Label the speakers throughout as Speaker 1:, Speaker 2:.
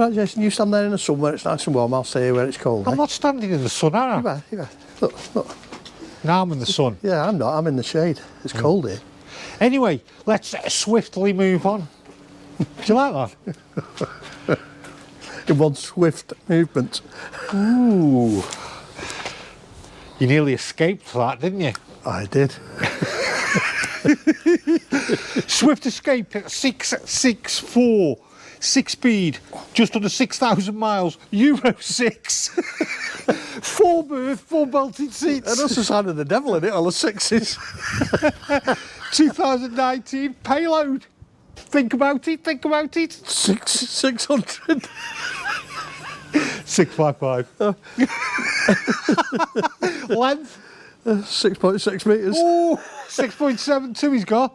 Speaker 1: Right, Jason, you stand there in the sun where it's nice and warm, I'll stay here where it's cold.
Speaker 2: I'm not standing in the sun, am I?
Speaker 1: You look, look.
Speaker 2: Now I'm in the sun.
Speaker 1: Yeah, I'm not, I'm in the shade. It's cold here.
Speaker 2: Anyway, let's swiftly move on. Do you like that?
Speaker 1: In one swift movement.
Speaker 2: Ooh. You nearly escaped that, didn't you?
Speaker 1: I did.
Speaker 2: Swift escape at 664, 6 speed, just under 6,000 miles, Euro 6. 4 berth, 4 belted seats.
Speaker 1: And that's the sign of the devil in it, all the sixes.
Speaker 2: 2019 payload. Think about it, think about it.
Speaker 1: 600.
Speaker 2: 655. Length.
Speaker 1: 6.6 metres.
Speaker 2: Oh, 6.72 he's got.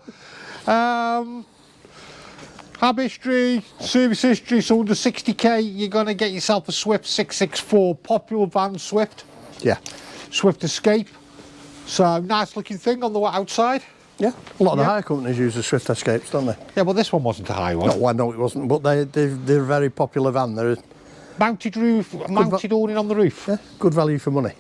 Speaker 2: Hab history, service history, so under 60k you're going to get yourself a Swift 664, popular van Swift.
Speaker 1: Yeah.
Speaker 2: Swift Escape. So nice looking thing on the outside.
Speaker 1: Yeah, a lot of the hire companies use the Swift Escapes, don't they?
Speaker 2: Yeah, but this one wasn't a high one.
Speaker 1: No, well, no, it wasn't, but they're a very popular van. They're
Speaker 2: Mounted roof, mounted awning on the roof.
Speaker 1: yeah, good value for money.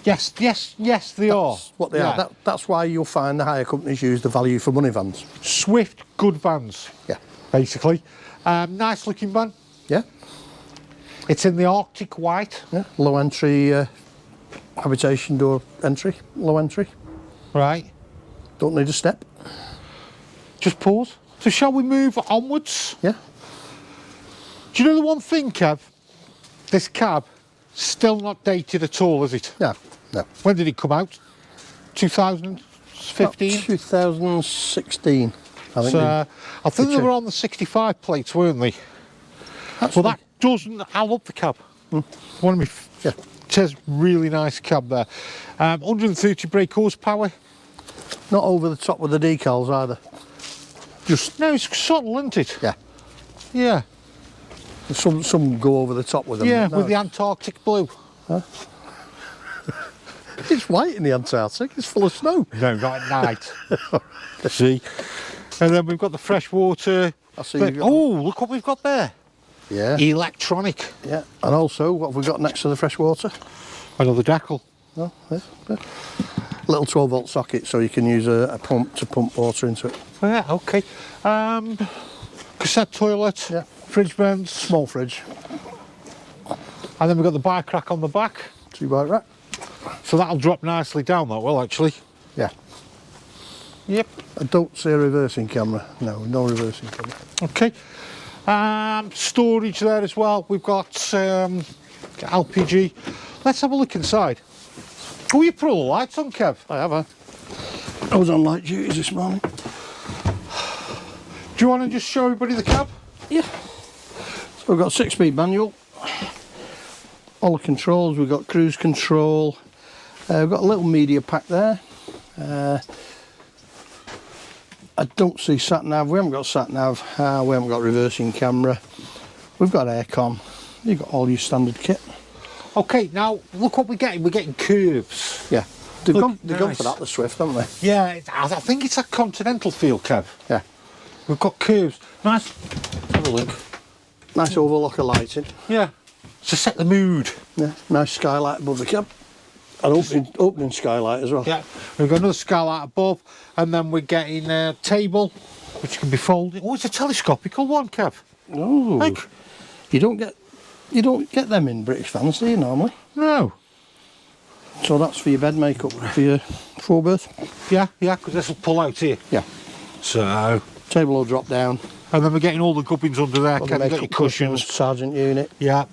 Speaker 2: Yes, they are.
Speaker 1: What they are. That's why you'll find the hire companies use the value for money vans.
Speaker 2: Swift, good vans.
Speaker 1: Yeah.
Speaker 2: Basically. Nice looking van.
Speaker 1: Yeah.
Speaker 2: It's in the Arctic white.
Speaker 1: Yeah. Low entry habitation door entry. Low entry.
Speaker 2: Right.
Speaker 1: Don't need a step.
Speaker 2: Just pause. So shall we move onwards?
Speaker 1: Yeah.
Speaker 2: Do you know the one thing, Kev? This cab, still not dated at all, is it?
Speaker 1: No. No.
Speaker 2: When did it come out? 2015?
Speaker 1: 2016. I think.
Speaker 2: I think they were on the 65 plates, weren't they? Well, that doesn't. I love the cab. One of me.
Speaker 1: Yeah.
Speaker 2: It says really nice cab there. 130 brake horsepower.
Speaker 1: Not over the top with the decals either. Just
Speaker 2: No, it's subtle, isn't it?
Speaker 1: yeah.
Speaker 2: Yeah.
Speaker 1: Some go over the top with them.
Speaker 2: Yeah,
Speaker 1: no.
Speaker 2: with the Antarctic blue.
Speaker 1: It's white in the Antarctic. It's full of snow.
Speaker 2: No, not at night. See? And then we've got the freshwater.
Speaker 1: I see.
Speaker 2: Oh, look what we've got there.
Speaker 1: Yeah.
Speaker 2: Electronic.
Speaker 1: Yeah. And also, what have we got next to the freshwater?
Speaker 2: Another decal.
Speaker 1: Oh, yeah. Little 12-volt socket, so you can use a pump to pump water into it.
Speaker 2: Oh, yeah, okay. Cassette toilet.
Speaker 1: Yeah.
Speaker 2: Fridge vents.
Speaker 1: Small fridge.
Speaker 2: And then we've got the bike rack on the back.
Speaker 1: 2-bike rack.
Speaker 2: So that'll drop nicely down that well, actually.
Speaker 1: Yeah.
Speaker 2: Yep.
Speaker 1: I don't see a reversing camera. No, no reversing camera.
Speaker 2: Okay. Storage there as well. We've got LPG. Let's have a look inside. Oh, you put all the lights on, Kev.
Speaker 1: I have. I was on light duties this morning.
Speaker 2: Do you want to just show everybody the cab?
Speaker 1: Yeah. So we've got 6-speed manual. All the controls. We've got cruise control. We've got a little media pack there. I don't see sat nav. We haven't got sat nav. We haven't got reversing camera. We've got aircon. You've got all your standard kit.
Speaker 2: Okay, now look what we're getting. We're getting curves.
Speaker 1: Yeah. They've
Speaker 2: Look,
Speaker 1: gone for that, the Swift, haven't they?
Speaker 2: Yeah, I think it's a continental feel, Kev.
Speaker 1: Yeah.
Speaker 2: We've got curves. Nice. Let's have a look.
Speaker 1: Nice overlocker lighting.
Speaker 2: Yeah. To set the mood.
Speaker 1: Yeah. Nice skylight above the cab. An opening skylight as well.
Speaker 2: Yeah. We've got another skylight above, and then we're getting a table, which can be folded. Oh, it's a telescopical one, Kev.
Speaker 1: Oh.
Speaker 2: Like,
Speaker 1: You don't get them in British vans, do you, normally?
Speaker 2: no.
Speaker 1: So that's for your bed makeup, for your 4-berth.
Speaker 2: Yeah, because this will pull out here.
Speaker 1: Yeah.
Speaker 2: So.
Speaker 1: Table will drop down.
Speaker 2: And then we're getting all the gubbins under there.
Speaker 1: All the
Speaker 2: Kev, you've got your
Speaker 1: makeup
Speaker 2: cushions.
Speaker 1: Sergeant unit.
Speaker 2: Yeah.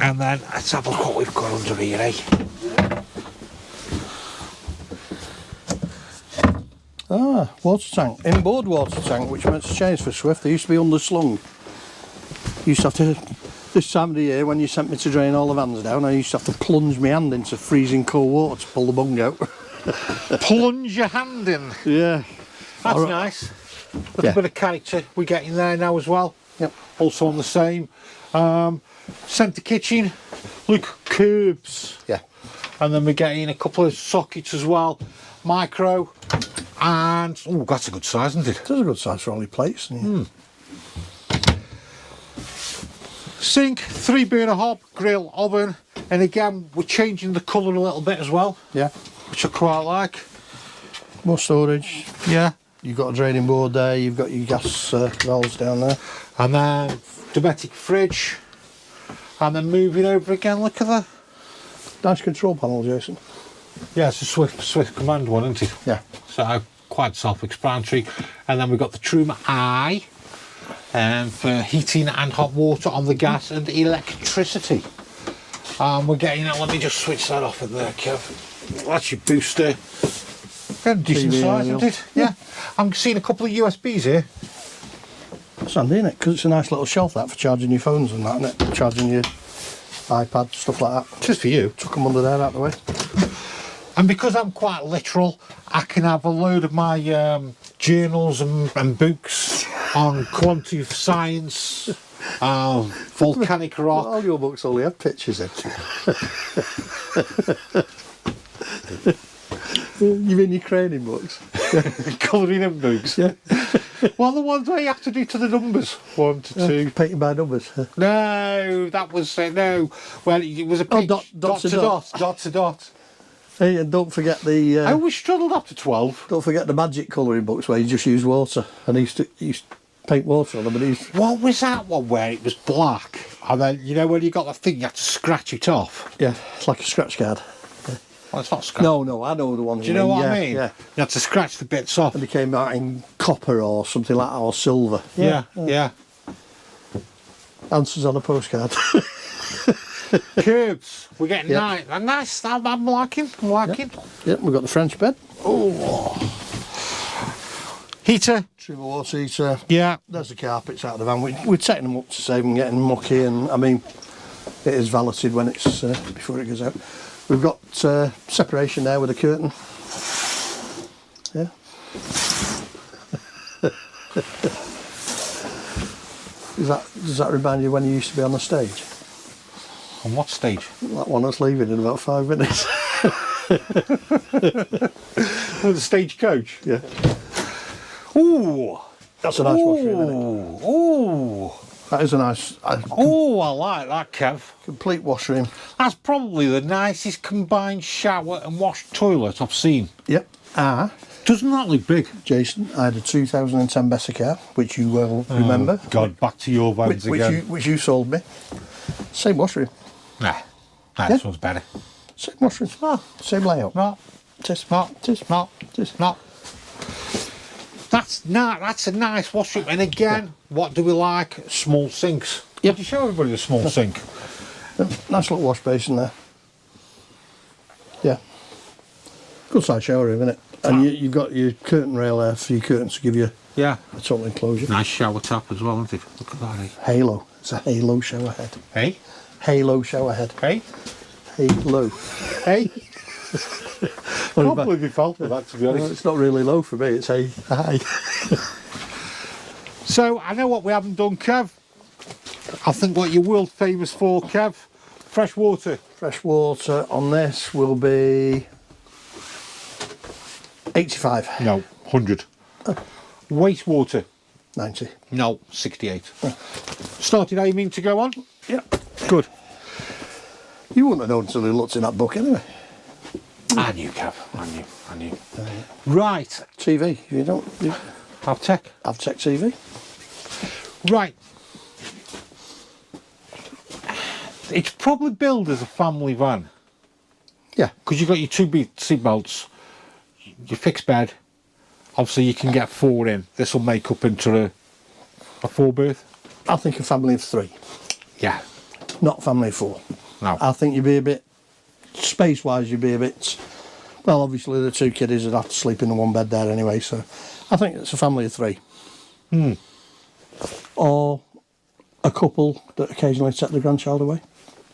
Speaker 2: And then let's have a look what we've got under here, eh?
Speaker 1: Ah, water tank. Inboard water tank, which makes a change for Swift. They used to be underslung. Used to have to, this time of the year when you sent me to drain all the vans down, I used to have to plunge my hand into freezing cold water to pull the bung out.
Speaker 2: Plunge your hand in.
Speaker 1: Yeah.
Speaker 2: That's nice. Little bit of character we're getting there now as well.
Speaker 1: Yep.
Speaker 2: Also on the same. Centre kitchen. Look, curbs.
Speaker 1: Yeah.
Speaker 2: And then we're getting a couple of sockets as well. Micro. And, oh, that's a good size, isn't it?
Speaker 1: It is a good size for all your plates.
Speaker 2: Sink, 3 burner hob, grill, oven, and again we're changing the colour a little bit as well,
Speaker 1: Yeah.
Speaker 2: which I quite like.
Speaker 1: More storage.
Speaker 2: Yeah.
Speaker 1: You've got a draining board there, you've got your gas valves down there.
Speaker 2: And then Dometic fridge, and then moving over again, look at that.
Speaker 1: Nice control panel, Jason.
Speaker 2: Yeah, it's a Swift command one, isn't it?
Speaker 1: Yeah.
Speaker 2: So quite self-explanatory. And then we've got the Truma Eye for heating and hot water on the gas and electricity. We're getting that. Let me just switch that off in there, Kev. That's your booster. Got a decent
Speaker 1: TV
Speaker 2: size,
Speaker 1: aerial.
Speaker 2: isn't it? Yeah. I'm seeing a couple of USBs here.
Speaker 1: It's handy, isn't it? Because it's a nice little shelf that for charging your phones and that, isn't it? Charging your iPad, stuff like that.
Speaker 2: Just for you.
Speaker 1: Tuck them under there out the way.
Speaker 2: And because I'm quite literal, I can have a load of my journals and books on quantity of science, volcanic rock.
Speaker 1: All your books only have pictures in. You mean your craning books?
Speaker 2: Colouring in books.
Speaker 1: Yeah.
Speaker 2: Well, the ones where you have to do to the numbers. 1 to 2.
Speaker 1: Painting by numbers.
Speaker 2: No, that was no. Well, it was a pitch,
Speaker 1: dot to dot.
Speaker 2: dot to dot.
Speaker 1: Hey, and don't forget the
Speaker 2: I always struggled up to 12.
Speaker 1: don't forget the magic colouring books where you just use water. And he used to paint water on them, but he's
Speaker 2: What was that one where it was black? And then, you know, when you got the thing, you had to scratch it off.
Speaker 1: yeah, it's like a scratch card.
Speaker 2: Well, it's not scratch.
Speaker 1: No, I know the one.
Speaker 2: Do you know what I mean?
Speaker 1: Yeah.
Speaker 2: You had to scratch the bits off.
Speaker 1: And they came out in copper or something like that, or silver.
Speaker 2: Yeah.
Speaker 1: Answers on a postcard.
Speaker 2: Curbs. We're getting
Speaker 1: Yeah.
Speaker 2: nice. A nice. I'm liking.
Speaker 1: Yeah, we've got the French bed.
Speaker 2: Oh. Heater.
Speaker 1: Truma water heater.
Speaker 2: Yeah.
Speaker 1: There's the carpets out of the van. We're taking them up to save them getting mucky, and I mean, it is valeted when it's before it goes out. We've got separation there with a curtain. Yeah. Does that remind you when you used to be on the stage?
Speaker 2: On what stage?
Speaker 1: That one that's leaving in about 5 minutes.
Speaker 2: Oh, the stagecoach.
Speaker 1: Yeah.
Speaker 2: Ooh.
Speaker 1: That's a nice washroom, isn't it?
Speaker 2: Ooh.
Speaker 1: That is a nice
Speaker 2: Oh, I like that, Kev.
Speaker 1: complete washroom.
Speaker 2: That's probably the nicest combined shower and wash toilet I've seen.
Speaker 1: Yep.
Speaker 2: Doesn't that look big?
Speaker 1: Jason, I had a 2010 Bessica, which you will remember.
Speaker 2: God, back to your vans again.
Speaker 1: Which you sold me. Same washroom.
Speaker 2: Nah,
Speaker 1: Yeah.
Speaker 2: this one's better.
Speaker 1: Same washroom. Same layout.
Speaker 2: No,
Speaker 1: Tis.
Speaker 2: no,
Speaker 1: Tis.
Speaker 2: no,
Speaker 1: Tis.
Speaker 2: no. That's a nice washroom. And again, what do we like? Small sinks.
Speaker 1: Yep.
Speaker 2: Did you show everybody the small sink?
Speaker 1: Nice little wash basin there. Yeah. Good size shower room, isn't it? And you've got your curtain rail there for your curtains to give you
Speaker 2: Yeah.
Speaker 1: a total enclosure.
Speaker 2: Nice shower tap as well, isn't it? Look at that, eh?
Speaker 1: Halo. It's a halo shower head.
Speaker 2: Hey?
Speaker 1: Halo shower head.
Speaker 2: Hey?
Speaker 1: Halo.
Speaker 2: Hey?
Speaker 1: Well,
Speaker 2: Can't believe you fell for that, to be honest.
Speaker 1: it's not really low for me, it's high.
Speaker 2: So, I know what we haven't done, Kev. I think what you're world famous for, Kev. Fresh water.
Speaker 1: Fresh water on this will be 85.
Speaker 2: No, 100. Wastewater.
Speaker 1: 90.
Speaker 2: No, 68. Started aiming to go on?
Speaker 1: Yep.
Speaker 2: Good.
Speaker 1: You wouldn't have known until you looked in that book anyway.
Speaker 2: I knew, Kev. I knew. Right.
Speaker 1: TV, you don't.
Speaker 2: Avtex.
Speaker 1: Avtex TV.
Speaker 2: Right. It's probably billed as a family van.
Speaker 1: Yeah.
Speaker 2: Because you've got your 2 seat belts, your fixed bed. Obviously, you can get 4 in. This will make up into a 4 berth.
Speaker 1: I think a family of 3,
Speaker 2: Yeah.
Speaker 1: not family of 4.
Speaker 2: No.
Speaker 1: I think you'd be a bit, space-wise, you'd be a bit. Well, obviously the 2 kiddies would have to sleep in the 1 bed there anyway, so I think it's a family of 3. Or a couple that occasionally take the grandchild away.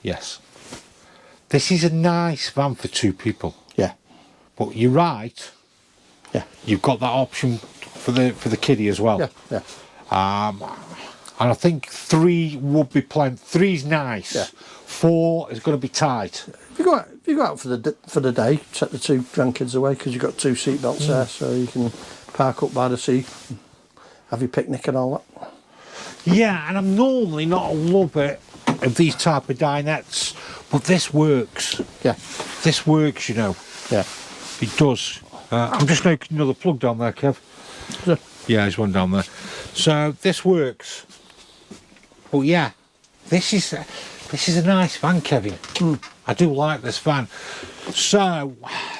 Speaker 2: Yes. This is a nice van for 2 people.
Speaker 1: Yeah.
Speaker 2: But you're right.
Speaker 1: Yeah.
Speaker 2: You've got that option for the kiddie as well.
Speaker 1: Yeah.
Speaker 2: And I think 3 would be plenty. 3's nice.
Speaker 1: Yeah.
Speaker 2: 4 is going to be tight.
Speaker 1: If you go out for the day, take the 2 grandkids away because you've got 2 seat belts there, so you can park up by the sea, have your picnic and all that.
Speaker 2: Yeah, and I'm normally not a lover of these type of dinettes, but this works.
Speaker 1: Yeah.
Speaker 2: This works, you know.
Speaker 1: Yeah.
Speaker 2: It does. I'm just making another plug down there, Kev.
Speaker 1: So,
Speaker 2: Yeah, there's one down there. So this works. But yeah, this is a nice van, Kevin. I do like this van. So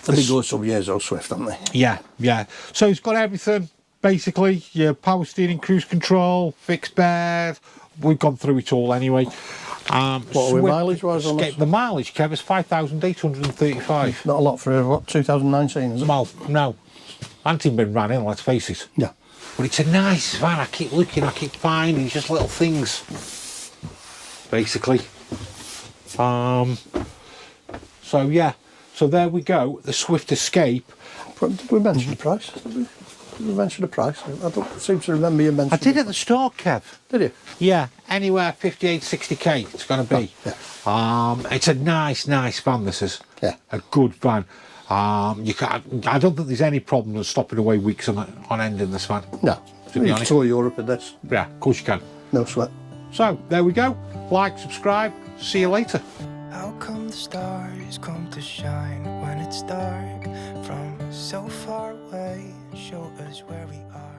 Speaker 1: they've been going some years old Swift, haven't they?
Speaker 2: yeah, yeah. So it's got everything basically. Your power steering, cruise control, fixed bed. We've gone through it all anyway.
Speaker 1: What are we mileage-wise on this?
Speaker 2: The mileage, Kev, is 5,835.
Speaker 1: Not a lot for, what, 2019, is it?
Speaker 2: Well, no. Hasn't been ran in, let's face it.
Speaker 1: Yeah.
Speaker 2: But it's a nice van. I keep looking, I keep finding just little things. Basically. So yeah. So there we go. The Swift Escape.
Speaker 1: Did we mention the price? Did we mention the price? I don't seem to remember you mentioning.
Speaker 2: I did at the store, Kev.
Speaker 1: Did you?
Speaker 2: Yeah, anywhere 58, 60k it's going to be.
Speaker 1: Oh, yeah.
Speaker 2: It's a nice van, this is.
Speaker 1: Yeah.
Speaker 2: A good van. You can't, I don't think there's any problem with stopping away weeks on end in this van.
Speaker 1: No.
Speaker 2: To be
Speaker 1: You
Speaker 2: honest.
Speaker 1: can tour Europe in this.
Speaker 2: Yeah, of course you can.
Speaker 1: No sweat.
Speaker 2: So, there we go. Like, subscribe. See you later.
Speaker 3: How come the stars come to shine when it's dark from so far away? Show us where we are.